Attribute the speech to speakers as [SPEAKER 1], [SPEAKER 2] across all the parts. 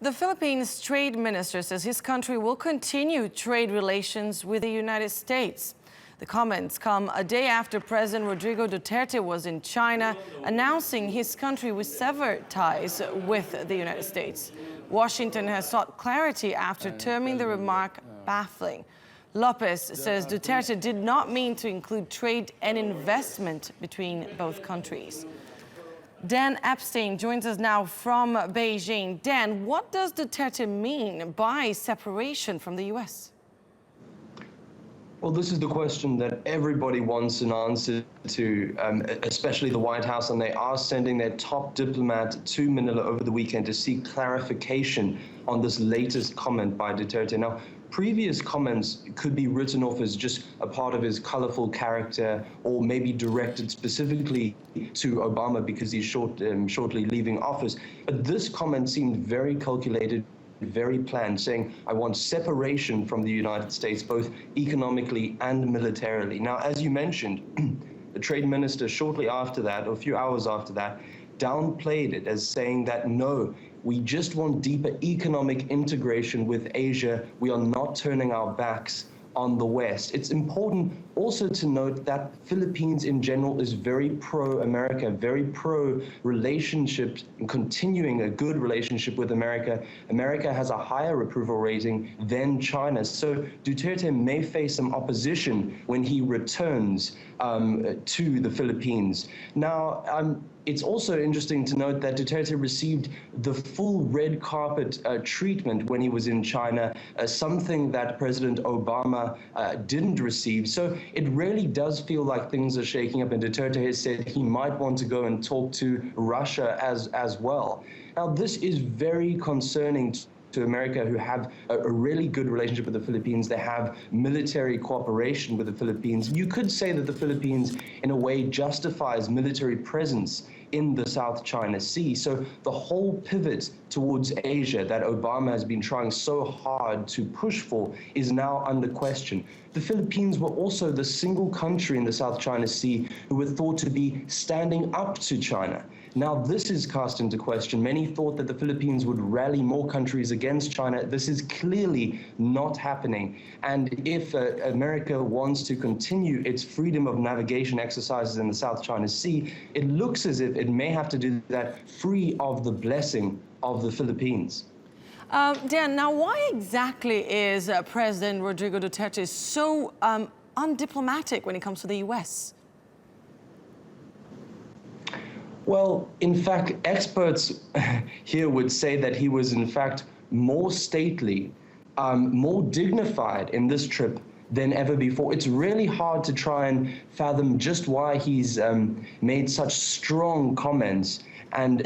[SPEAKER 1] The Philippines trade minister says his country will continue trade relations with the United States. The comments come a day after President Rodrigo Duterte was in China, announcing his country will sever ties with the United States. Washington has sought clarity after terming the remark baffling. Lopez says Duterte did not mean to include trade and investment between both countries. Dan Epstein joins us now from Beijing. Dan, what does Duterte mean by separation from the U.S.?
[SPEAKER 2] Well, this is the question that everybody wants an answer to, especially the White House, and they are sending their top diplomat to Manila over the weekend to seek clarification on this latest comment by Duterte. Now, previous comments could be written off as just a part of his colorful character, or maybe directed specifically to Obama because he's shortly leaving office. But this comment seemed very calculated, very planned, saying, I want separation from the United States, both economically and militarily. Now, as you mentioned, the trade minister shortly after that, or a few hours after that, downplayed it as saying that, no, we just want deeper economic integration with Asia. We are not turning our backs on the West. It's important also to note that Philippines in general is very pro-America, very pro-relationships and continuing a good relationship with America. America has a higher approval rating than China. So Duterte may face some opposition when he returns to the Philippines. Now, it's also interesting to note that Duterte received the full red carpet treatment when he was in China, something that President Obama didn't receive. So it really does feel like things are shaking up, and Duterte has said he might want to go and talk to Russia as well. Now, this is very concerning to America, who have a really good relationship with the Philippines. They have military cooperation with the Philippines. You could say that the Philippines, in a way, justifies military presence in the South China Sea. So the whole pivot towards Asia that Obama has been trying so hard to push for is now under question. The Philippines were also the single country in the South China Sea who were thought to be standing up to China. Now, this is cast into question. Many thought that the Philippines would rally more countries against China. This is clearly not happening. And if America wants to continue its freedom of navigation exercises in the South China Sea, it looks as if it may have to do that free of the blessing of the Philippines.
[SPEAKER 1] Dan, now why exactly is President Rodrigo Duterte so undiplomatic when it comes to the U.S.?
[SPEAKER 2] Well, in fact, experts here would say that he was, in fact, more stately, more dignified in this trip than ever before. It's really hard to try and fathom just why he's made such strong comments. And,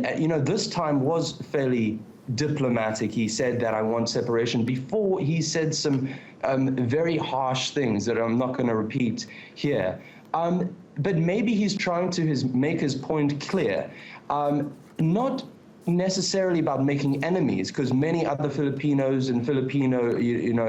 [SPEAKER 2] this time was fairly diplomatic. He said that I want separation. Before, he said some very harsh things that I'm not going to repeat here. But maybe he's trying to make his point clear, not necessarily about making enemies, because many other Filipinos and Filipino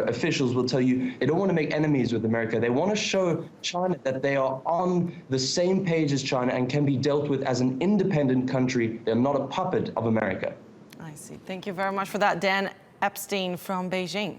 [SPEAKER 2] officials will tell you they don't want to make enemies with America. They want to show China that they are on the same page as China and can be dealt with as an independent country. They're not a puppet of America.
[SPEAKER 1] I see. Thank you very much for that, Dan Epstein from Beijing.